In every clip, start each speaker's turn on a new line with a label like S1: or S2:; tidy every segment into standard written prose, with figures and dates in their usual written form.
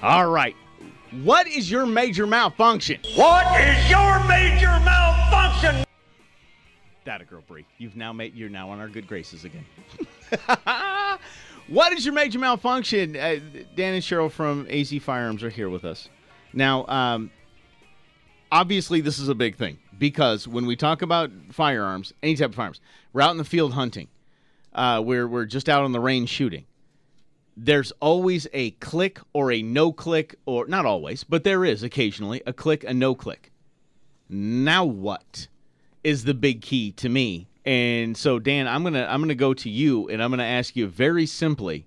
S1: All right. What is your major malfunction?
S2: What is your major malfunction?
S1: That a girl, Bree. You're now on our good graces again. What is your major malfunction? Dan and Cheryl from AZ Firearms are here with us. Now, obviously this is a big thing because when we talk about firearms, any type of firearms, we're out in the field hunting. We're just out on the range shooting. There's always a click or a no click, or not always, but there is occasionally a click, a no click. Now what is the big key to me? And so, Dan, I'm gonna go to you, and I'm gonna ask you very simply,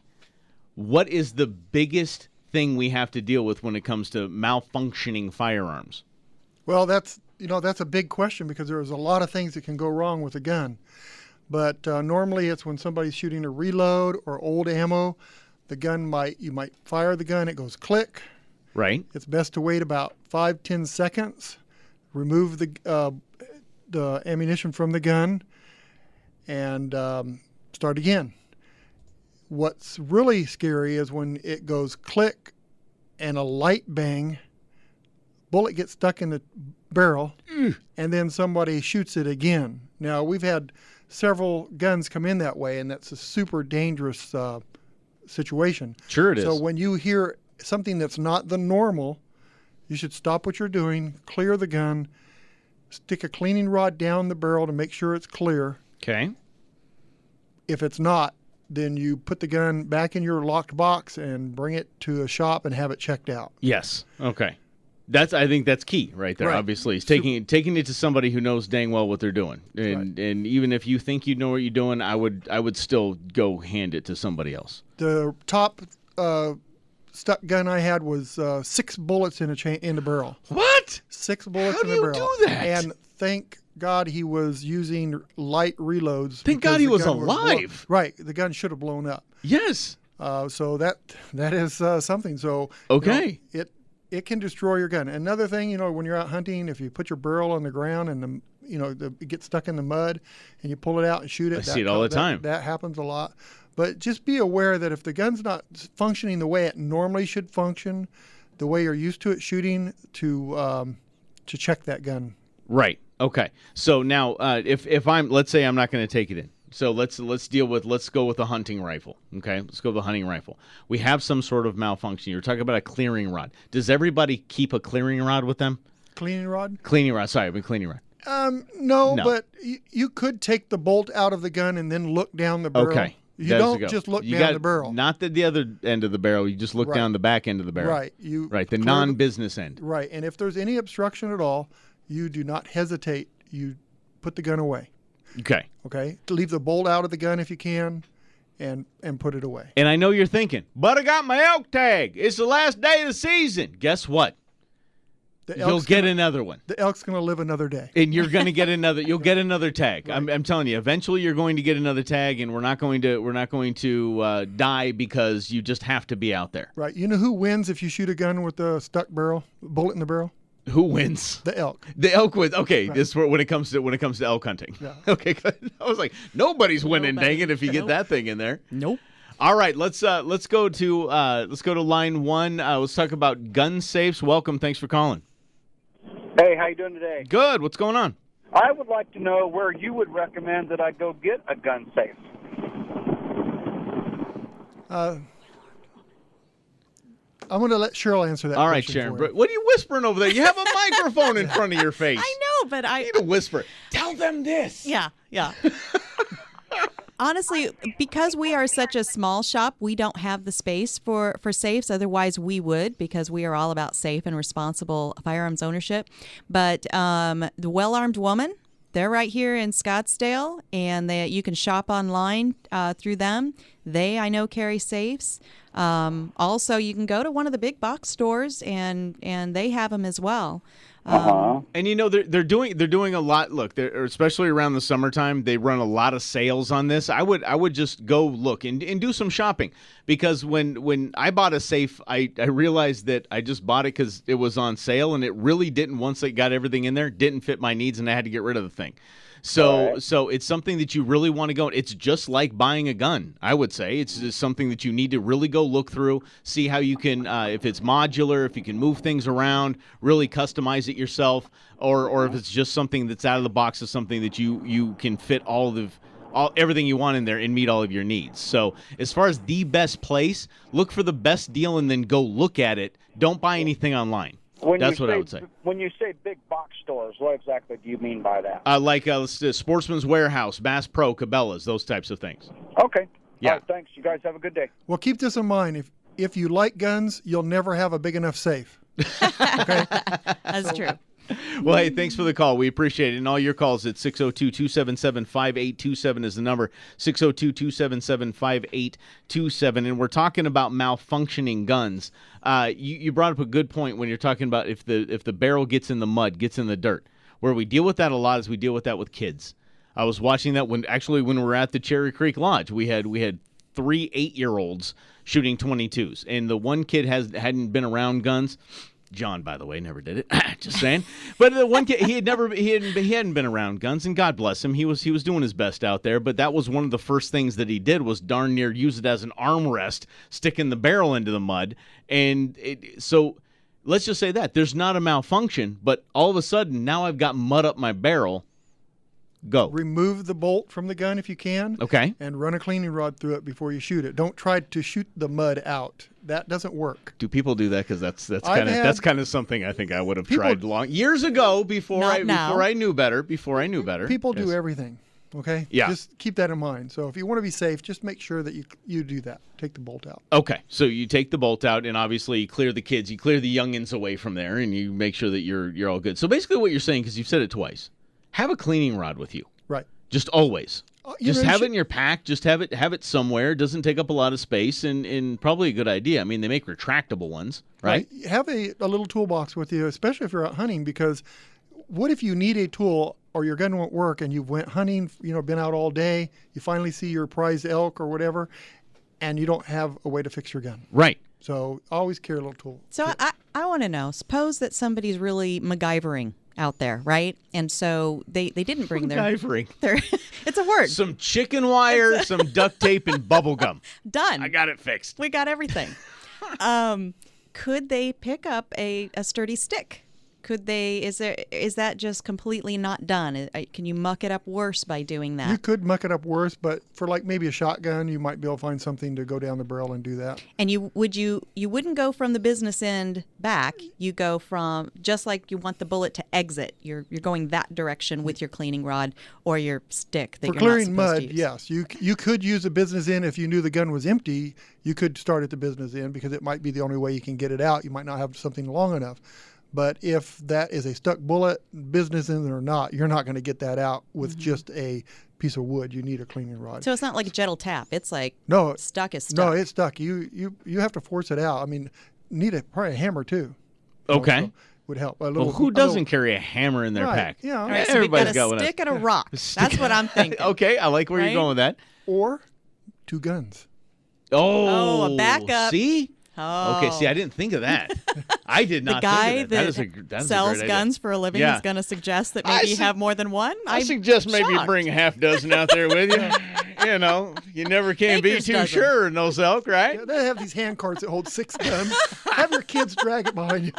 S1: what is the biggest thing we have to deal with when it comes to malfunctioning firearms?
S3: Well, that's a big question because there's a lot of things that can go wrong with a gun. But normally it's when somebody's shooting a reload or old ammo. You might fire the gun, it goes click.
S1: Right.
S3: It's best to wait about 5-10 seconds, remove the ammunition from the gun, and start again. What's really scary is when it goes click and a light bang, bullet gets stuck in the barrel, and then somebody shoots it again. Now, we've had several guns come in that way, and that's a super dangerous situation.
S1: Sure it is.
S3: So when you hear something that's not the normal, you should stop what you're doing, clear the gun, stick a cleaning rod down the barrel to make sure it's clear.
S1: Okay.
S3: If it's not, then you put the gun back in your locked box and bring it to a shop and have it checked out.
S1: Yes. Okay. I think that's key right there.
S3: Right.
S1: Obviously, is taking it to somebody who knows dang well what they're doing, and even if you think you know what you're doing, I would still go hand it to somebody else.
S3: The top stuck gun I had was 6 bullets in the barrel.
S1: What?
S3: 6 bullets
S1: How
S3: in the
S1: do
S3: barrel.
S1: you do that?
S3: And thank God he was using light reloads.
S1: Thank
S3: because
S1: God he
S3: the
S1: was
S3: gun
S1: alive.
S3: Right, the gun should have blown up.
S1: Yes.
S3: So that is something. So
S1: okay.
S3: It can destroy your gun. Another thing, when you're out hunting, if you put your barrel on the ground and it gets stuck in the mud, and you pull it out and shoot it.
S1: I see it all the time.
S3: That happens a lot. But just be aware that if the gun's not functioning the way it normally should function, the way you're used to it shooting, to check that gun.
S1: Right. Okay. So now, let's say I'm not going to take it in. So let's go with a hunting rifle. Okay, let's go with a hunting rifle. We have some sort of malfunction. You're talking about a clearing rod. Does everybody keep a clearing rod with them?
S3: Cleaning rod?
S1: Cleaning rod. Sorry, cleaning rod.
S3: No, but you could take the bolt out of the gun and then look down the barrel.
S1: Okay.
S3: You don't just look down the barrel.
S1: Not the other end of the barrel. You just look down the back end of the barrel.
S3: Right.
S1: The non-business end.
S3: Right. And if there's any obstruction at all, you do not hesitate. You put the gun away.
S1: Okay.
S3: Okay. Leave the bolt out of the gun if you can, and put it away.
S1: And I know you're thinking, but I got my elk tag. It's the last day of the season. Guess what? You'll get another one.
S3: The elk's going to live another day.
S1: And you're going to get another. You'll get another tag. Right. I'm telling you. Eventually, you're going to get another tag, and we're not going to die because you just have to be out there.
S3: Right. You know who wins if you shoot a gun with a stuck bullet in the barrel?
S1: Who wins?
S3: The elk.
S1: The elk wins. Okay, right. This is when it comes to elk hunting. Yeah. Okay, good. I was like, nobody's winning, dang it, if you get that thing in there.
S4: Nope.
S1: All right, let's go to line 1. Let's talk about gun safes. Welcome. Thanks for calling.
S5: Hey, how you doing today?
S1: Good. What's going on?
S5: I would like to know where you would recommend that I go get a gun safe.
S3: I'm going to let Cheryl answer that.
S1: All right,
S3: question.
S1: Sharon. What are you whispering over there? You have a microphone in front of your face.
S4: I know, but
S1: You need to whisper. Tell them this.
S4: Yeah. Honestly, because we are such a small shop, we don't have the space for safes. Otherwise, we would, because we are all about safe and responsible firearms ownership. But the Well-Armed Woman, they're right here in Scottsdale, and you can shop online through them. They, I know, carry safes. Also, you can go to one of the big box stores, and they have them as well.
S1: And they're doing a lot. Look, especially around the summertime, they run a lot of sales on this. I would just go look and do some shopping, because when I bought a safe, I realized that I just bought it because it was on sale, and it really didn't. Once I got everything in there, didn't fit my needs, and I had to get rid of the thing. So
S5: Right.
S1: so it's something that you really want to go. It's just like buying a gun, I would say. It's just something that you need to really go look through, see how you can, if it's modular, if you can move things around, really customize it yourself, or if it's just something that's out of the box, is something that you can fit everything you want in there and meet all of your needs. So as far as the best place, look for the best deal and then go look at it. Don't buy anything online. That's what I would say.
S5: When you say big box stores, what exactly do you mean by that?
S1: Like Sportsman's Warehouse, Bass Pro, Cabela's, those types of things.
S5: Okay.
S1: Yeah.
S5: All right, thanks. You guys have a good day.
S3: Well, keep this in mind. If you like guns, you'll never have a big enough safe. Okay?
S4: That's true.
S1: Well, hey, thanks for the call. We appreciate it. And all your calls at 602-277-5827 is the number, 602-277-5827. And we're talking about malfunctioning guns. You brought up a good point when you're talking about if the barrel gets in the mud, gets in the dirt. Where we deal with that a lot is we deal with that with kids. I was watching that when we were at the Cherry Creek Lodge. We had 3 8-year-olds shooting 22s. And the one kid hadn't been around guns. John, by the way, never did it. Just saying. But the one kid, he hadn't been around guns, and God bless him, he was doing his best out there. But that was one of the first things that he did was darn near use it as an armrest, sticking the barrel into the mud. And so let's just say that there's not a malfunction, but all of a sudden now I've got mud up my barrel. Go.
S3: Remove the bolt from the gun if you can.
S1: Okay.
S3: And run a cleaning rod through it before you shoot it. Don't try to shoot the mud out. That doesn't work.
S1: Do people do that? Because that's kind of something I think I would have tried years ago before I knew better.
S3: People do everything. Okay.
S1: Yeah.
S3: Just keep that in mind. So if you want to be safe, just make sure that you do that. Take the bolt out.
S1: Okay. So you take the bolt out, and obviously you clear the kids, you clear the youngins away from there, and you make sure that you're all good. So basically, what you're saying, because you've said it twice, have a cleaning rod with you.
S3: Right.
S1: Just always. Just have it in your pack. Just have it somewhere. It doesn't take up a lot of space, and probably a good idea. I mean, they make retractable ones, right?
S3: Have a little toolbox with you, especially if you're out hunting, because what if you need a tool or your gun won't work and you went hunting, been out all day, you finally see your prized elk or whatever, and you don't have a way to fix your gun.
S1: Right.
S3: So always carry a little tool.
S4: So I want to know, suppose that somebody's really MacGyvering out there, right? And so they didn't bring
S1: MacGyvering.
S4: It's a word.
S1: Some chicken wire, some duct tape, and bubble gum.
S4: Done.
S1: I got it fixed.
S4: We got everything. Could they pick up a sturdy stick? Could they? Is that just completely not done? Can you muck it up worse by doing that?
S3: You could muck it up worse, but for like maybe a shotgun, you might be able to find something to go down the barrel and do that.
S4: And you wouldn't go from the business end back. You go from, just like you want the bullet to exit. You're going that direction with your cleaning rod or your stick that
S3: for
S4: you're
S3: clearing
S4: not supposed
S3: mud,
S4: to use.
S3: yes, you could use a business end if you knew the gun was empty. You could start at the business end because it might be the only way you can get it out. You might not have something long enough. But if that is a stuck bullet, business end or not, you're not going to get that out with just a piece of wood. You need a cleaning rod.
S4: So it's not like a gentle tap. It's like stuck is stuck.
S3: No, it's stuck. You have to force it out. I mean, probably a hammer too.
S1: Okay.
S3: So would help.
S1: Who doesn't carry a hammer in their pack?
S3: Yeah.
S4: All right, so
S1: Everybody's
S4: we've got a stick and a rock. That's what I'm thinking.
S1: Okay, I like where you're going with that.
S3: Or 2 guns.
S1: Oh,
S4: a backup.
S1: See?
S4: Oh.
S1: Okay, see, I didn't think of that. I did not think of that.
S4: The guy
S1: that
S4: that
S1: is
S4: sells
S1: a great
S4: guns
S1: idea.
S4: for a living is going to suggest that maybe you have more than one?
S1: I suggest maybe you
S4: shocked.
S1: bring a half dozen out there with you. You never can be
S4: Baker's
S1: too
S4: dozen.
S1: sure in those elk, right?
S3: Yeah, they have these hand carts that hold 6 guns. Have your kids drag it behind you.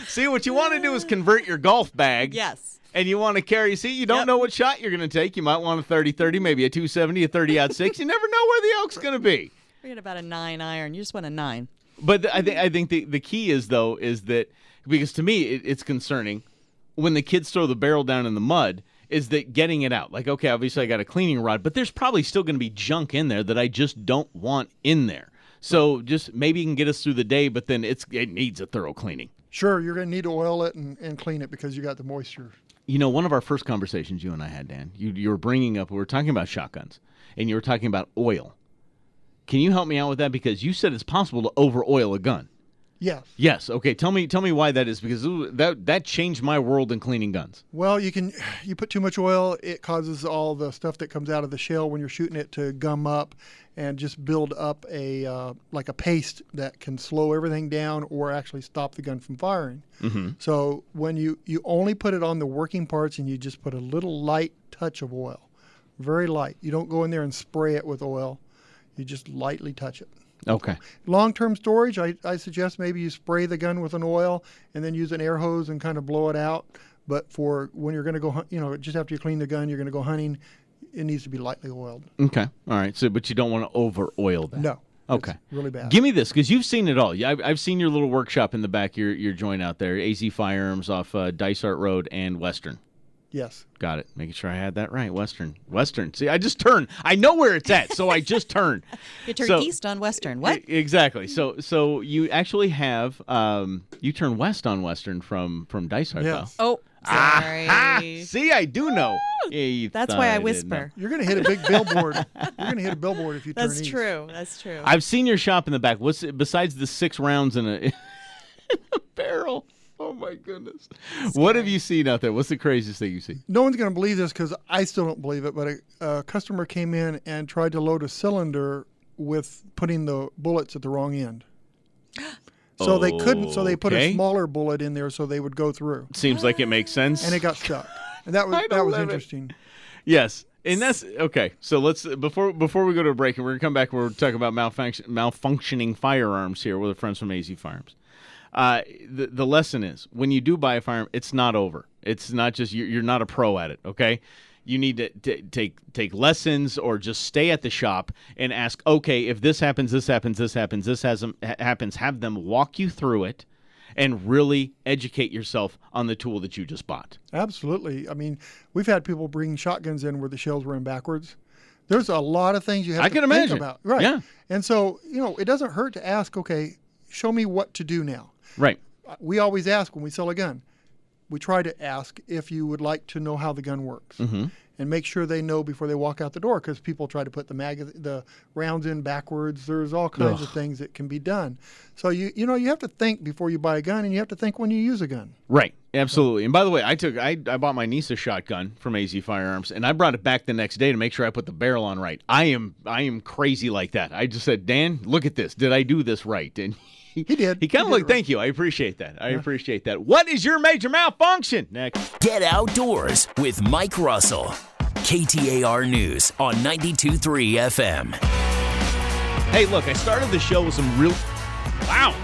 S1: See, what you want to do is convert your golf bag.
S4: Yes.
S1: And you want to carry, you don't know what shot you're going to take. You might want a 30-30, maybe a 270, a 30-06. You never know where the elk's going to be.
S4: Forget about a 9 iron. You just want a 9.
S1: But I think the key is that, because to me it's concerning when the kids throw the barrel down in the mud, is that getting it out. Like, okay, obviously I got a cleaning rod, but there's probably still going to be junk in there that I just don't want in there. So just maybe you can get us through the day, but then it needs a thorough cleaning.
S3: Sure, you're going to need to oil it and clean it because you got the moisture.
S1: One of our first conversations you and I had, Dan, you were bringing up, we were talking about shotguns, and you were talking about oil. Can you help me out with that? Because you said it's possible to over-oil a gun.
S3: Yes.
S1: Yes. Okay. Tell me why that is, because that changed my world in cleaning guns.
S3: Well, you put too much oil, it causes all the stuff that comes out of the shell when you're shooting it to gum up and just build up like a paste that can slow everything down or actually stop the gun from firing.
S1: Mm-hmm.
S3: So when you only put it on the working parts and you just put a little light touch of oil, very light. You don't go in there and spray it with oil. You just lightly touch it.
S1: Okay.
S3: Long-term storage, I suggest maybe you spray the gun with an oil and then use an air hose and kind of blow it out. But for when you're going to go, just after you clean the gun, you're going to go hunting, it needs to be lightly oiled.
S1: Okay. All right. So, but you don't want to over-oil that.
S3: No.
S1: Okay.
S3: It's really bad.
S1: Give me this, because you've seen it all. I've seen your little workshop in the back, your joint out there, AZ Firearms off Dysart Road and Western.
S3: Yes.
S1: Got it. Making sure I had that right. Western. See, I just turned. I know where it's at, so I just turned.
S4: You turn east on Western. What?
S1: Exactly. So you actually have you turn west on Western from Dysart,
S3: Yes.
S1: though.
S4: Oh, sorry.
S1: See, I do know. Yeah, you
S4: That's
S1: thought
S4: why I
S1: didn't know.
S4: whisper.
S3: You're going to hit a big billboard. You're going to hit a billboard if you turn
S4: That's
S3: east.
S4: true. That's true.
S1: I've seen your shop in the back. What's besides the 6 rounds in a barrel? Oh my goodness! What have you seen out there? What's the craziest thing you see?
S3: No one's going to believe this because I still don't believe it, but a customer came in and tried to load a cylinder with putting the bullets at the wrong end. So they couldn't, so they put
S1: Okay.
S3: a smaller bullet in there so they would go through.
S1: Seems like it makes sense.
S3: And it got stuck. And that was interesting.
S1: Yes. And that's okay. So let's before we go to a break, and we're gonna come back. We're talking about malfunctioning firearms here with our friends from AZ Firearms. The lesson is, when you do buy a firearm, it's not over. It's not just you're not a pro at it. Okay, you need to take lessons, or just stay at the shop and ask. Okay, if this happens, this happens, this happens, this happens. Have them walk you through it, and really educate yourself on the tool that you just bought.
S3: Absolutely. I mean, we've had people bring shotguns in where the shells were in backwards. There's a lot of things you have to think
S1: imagine.
S3: about. Right.
S1: Yeah.
S3: And so, it doesn't hurt to ask, okay, show me what to do now.
S1: Right.
S3: We always ask when we sell a gun. We try to ask if you would like to know how the gun works.
S1: Mm-hmm.
S3: And make sure they know before they walk out the door, because people try to put the rounds in backwards. There's all kinds of things that can be done. So you have to think before you buy a gun, and you have to think when you use a gun.
S1: Right. Absolutely. And by the way, I bought my niece a shotgun from AZ Firearms, and I brought it back the next day to make sure I put the barrel on right. I am crazy like that. I just said, Dan, look at this. Did I do this right? And
S3: He did.
S1: He kind of
S3: did
S1: like,
S3: it right.
S1: thank you. I appreciate that. I appreciate that. What is your major malfunction? Next.
S6: Get outdoors with Mike Russell. KTAR News on 92.3 FM.
S1: Hey, look, I started the show with some real... Wow.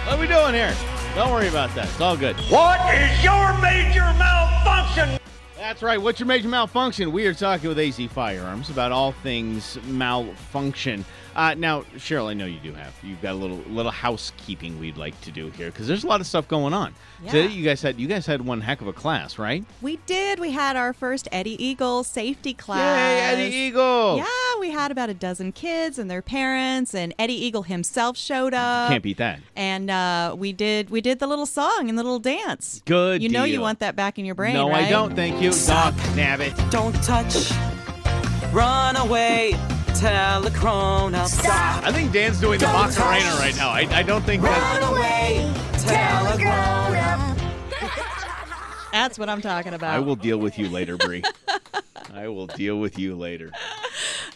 S1: What are we doing here? Don't worry about that. It's all good.
S2: What is your major malfunction?
S1: That's right. What's your major malfunction? We are talking with AZ Firearms about all things malfunction. Now, Cheryl, I know you've got a little housekeeping we'd like to do here, because there's a lot of stuff going on.
S4: Yeah.
S1: Today, you guys had one heck of a class, right?
S4: We did. We had our first Eddie Eagle safety class.
S1: Yay, Eddie Eagle!
S4: Yeah, we had about a dozen kids and their parents, and Eddie Eagle himself showed up.
S1: Can't beat that.
S4: And we did the little song and the little dance.
S1: Good
S4: You know
S1: deal.
S4: you want that back in your brain,
S1: No,
S4: right?
S1: I don't. Thank you. Doc, nabbit.
S7: Don't touch, run away, tell the grown-ups. Stop,
S1: I think Dan's doing the Macarena right now. I don't think that's...
S7: run away, tell a grown-up.
S4: That's what I'm talking about.
S1: I will deal with you later, Bree. I will deal with you later.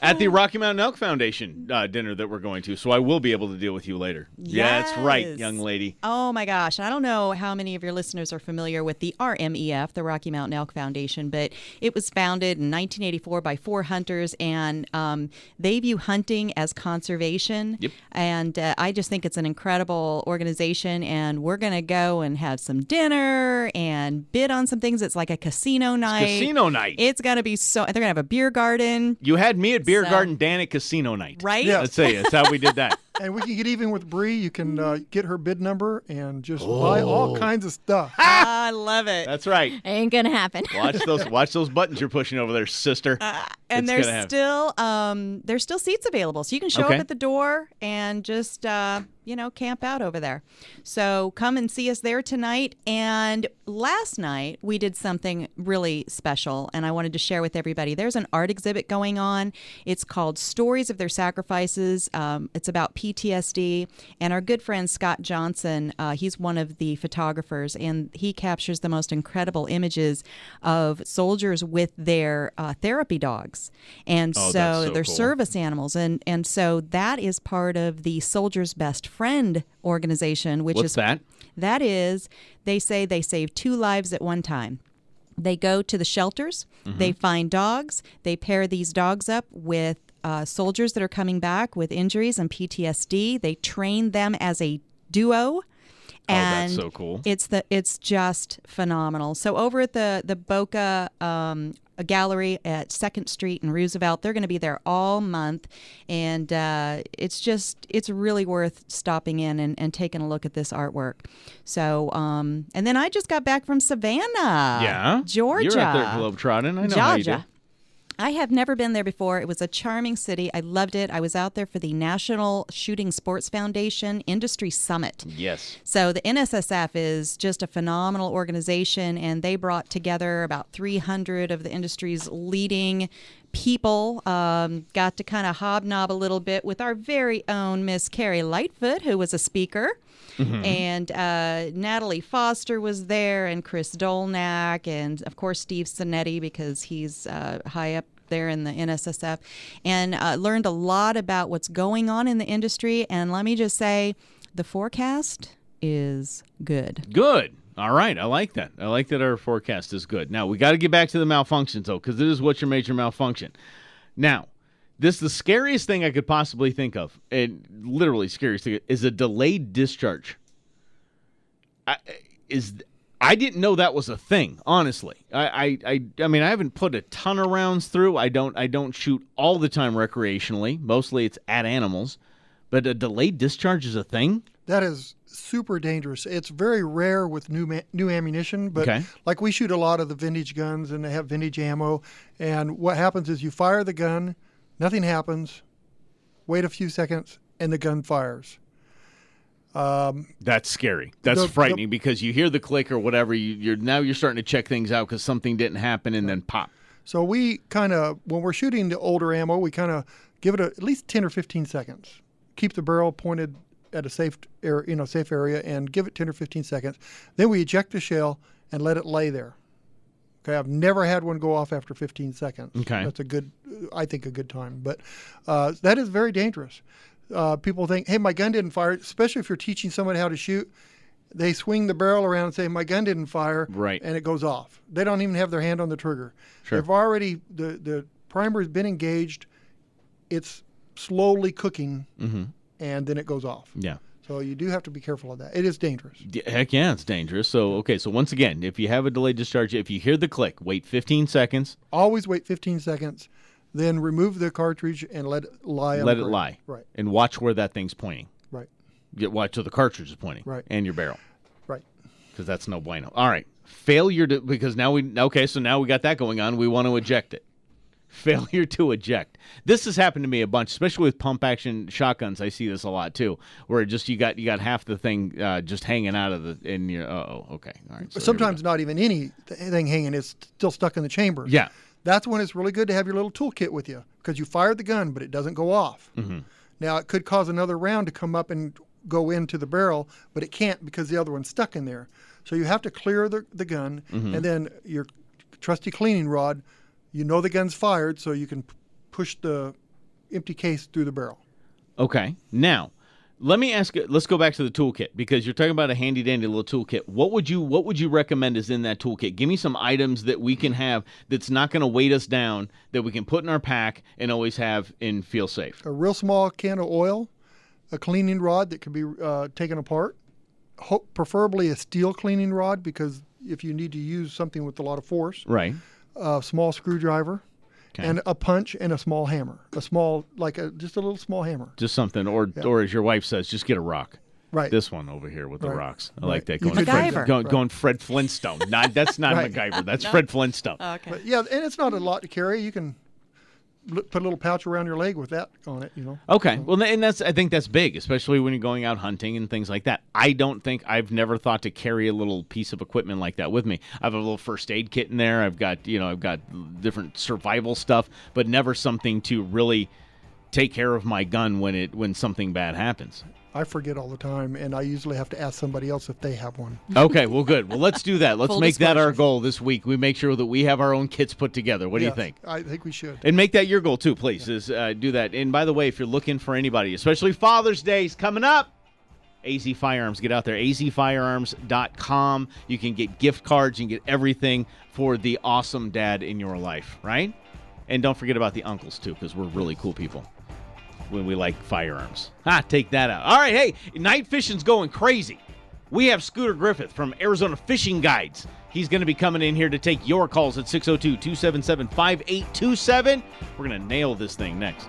S1: At the Rocky Mountain Elk Foundation dinner that we're going to, so I will be able to deal with you later. Yeah, that's right,
S4: Yes.
S1: young lady.
S4: Oh my gosh. I don't know how many of your listeners are familiar with the RMEF, the Rocky Mountain Elk Foundation, but it was founded in 1984 by 4 hunters, and they view hunting as conservation.
S1: Yep.
S4: And I just think it's an incredible organization, and we're going to go and have some dinner and bid on some things. It's like a casino night.
S1: Casino night.
S4: It's going to be they're going to have a beer garden.
S1: You had me at beer
S4: So-
S1: garden, Dan at casino night.
S4: Right?
S3: Yeah.
S1: Let's say that's how we did that.
S3: And we can get even with Bree. You can get her bid number and just buy all kinds of stuff.
S4: I love it.
S1: That's right.
S8: Ain't gonna happen.
S1: Watch those buttons you're pushing over there, sister.
S4: And
S1: It's gonna
S4: there's still seats available, so you can show
S1: Okay.
S4: up at the door and just camp out over there. So come and see us there tonight. And last night we did something really special, and I wanted to share with everybody. There's an art exhibit going on. It's called Stories of Their Sacrifices. It's about PTSD. And our good friend Scott Johnson, he's one of the photographers, and he captures the most incredible images of soldiers with their therapy dogs. And
S1: Oh,
S4: so
S1: that's so
S4: they're
S1: cool.
S4: service animals. And so that is part of the Soldier's Best Friend organization, which
S1: What's
S4: is
S1: that?
S4: That is, they say they save 2 lives at one time. They go to the shelters, they find dogs, they pair these dogs up with soldiers that are coming back with injuries and PTSD. They train them as a duo. And
S1: that's so cool.
S4: It's just phenomenal. So over at the Boca Gallery at 2nd Street and Roosevelt, they're going to be there all month, and it's really worth stopping in and taking a look at this artwork. So and then I just got back from Savannah, Georgia.
S1: You're out there globetrotting. I know how you do.
S4: Georgia. I have never been there before. It was a charming city. I loved it. I was out there for the National Shooting Sports Foundation Industry Summit.
S1: Yes.
S4: So the NSSF is just a phenomenal organization, and they brought together about 300 of the industry's leading people. Got to kind of hobnob a little bit with our very own Miss Carrie Lightfoot, who was a speaker. And Natalie Foster was there, and Chris Dolnack, and of course Steve Sinetti, because he's high up there in the NSSF, and learned a lot about what's going on in the industry. And let me just say, the forecast is good.
S1: Good. All right. I like that. I like that our forecast is good. Now, we got to get back to the malfunctions, though, because it is what's your major malfunction. Now, this the scariest thing I could possibly think of, and literally scariest thing, is a delayed discharge. I didn't know that was a thing, honestly. I mean, I haven't put a ton of rounds through. I don't shoot all the time recreationally. Mostly it's at animals. But a delayed discharge is a thing?
S3: That is super dangerous. It's very rare with new ammunition, but like we shoot a lot of the vintage guns, and they have vintage ammo. And what happens is you fire the gun, nothing happens, wait a few seconds, and the gun fires.
S1: That's scary. That's frightening because you hear the click or whatever. You're starting to check things out because something didn't happen, and then pop.
S3: So we kind of, when we're shooting the older ammo, we kind of give it at least 10 or 15 seconds. Keep the barrel pointed at a safe area, and give it 10 or 15 seconds. Then we eject the shell and let it lay there. Okay, I've never had one go off after 15 seconds.
S1: Okay,
S3: that's I think a good time. But that is very dangerous. People think, hey, my gun didn't fire, especially if you're teaching somebody how to shoot. They swing the barrel around and say, my gun didn't fire, and it goes off. They don't even have their hand on the trigger. Sure. They've already, the primer's been engaged, it's slowly cooking, and then it goes off. Yeah. So you do have to be careful of that. It is dangerous.
S1: Heck yeah, it's dangerous. So, so once again, if you have a delayed discharge, if you hear the click, wait 15 seconds.
S3: Always wait 15 seconds. Then remove the cartridge and let it lie.
S1: Let it lie.
S3: Right.
S1: And watch where that thing's pointing.
S3: Right.
S1: Watch where the cartridge is pointing.
S3: Right.
S1: And your barrel.
S3: Right.
S1: Because that's no bueno. All right. Because now we got that going on. We want to eject it. Failure to eject. This has happened to me a bunch, especially with pump action shotguns. I see this a lot too, where just you got half the thing just hanging out of okay. All right. So
S3: sometimes not even anything hanging. It's still stuck in the chamber.
S1: Yeah.
S3: That's when it's really good to have your little toolkit with you, because you fired the gun, but it doesn't go off. Now, it could cause another round to come up and go into the barrel, but it can't because the other one's stuck in there. So you have to clear the gun, and then your trusty cleaning rod, the gun's fired, so you can push the empty case through the barrel.
S1: Okay. Now, let's go back to the toolkit, because you're talking about a handy dandy little toolkit. What would you recommend is in that toolkit? Give me some items that we can have that's not going to weight us down, that we can put in our pack and always have and feel safe.
S3: A real small can of oil, a cleaning rod that can be taken apart, preferably a steel cleaning rod, because if you need to use something with a lot of force.
S1: Right.
S3: A small screwdriver. Okay. And a punch and a small hammer. Just a little small hammer.
S1: Just something, or as your wife says, just get a rock.
S3: Right.
S1: This one over here with the rocks. I like that.
S4: Going
S1: Fred Flintstone. That's not MacGyver. That's Fred Flintstone.
S4: Oh, okay.
S3: But and it's not a lot to carry. You can put a little pouch around your leg with that on it,
S1: Okay. Well, and I think that's big, especially when you're going out hunting and things like that. I've never thought to carry a little piece of equipment like that with me. I have a little first aid kit in there. I've got different survival stuff, but never something to really take care of my gun when something bad happens?
S3: I forget all the time, and I usually have to ask somebody else if they have one.
S1: Okay, well, good. Well, let's do that. Let's
S4: Full
S1: make that our
S4: disclosure.
S1: goal this week. We make sure that we have our own kits put together. What do you
S3: Yes,
S1: think?
S3: I think we should.
S1: And make that your goal, too, please, is do that. And by the way, if you're looking for anybody, especially Father's Day is coming up, AZ Firearms. Get out there, azfirearms.com. You can get gift cards. You can get everything for the awesome dad in your life, right? And don't forget about the uncles, too, because we're really cool people when we like firearms. Take that out. All right, hey, night fishing's going crazy. We have Scooter Griffith from Arizona Fishing Guides. He's going to be coming in here to take your calls at 602-277-5827. We're going to nail this thing next.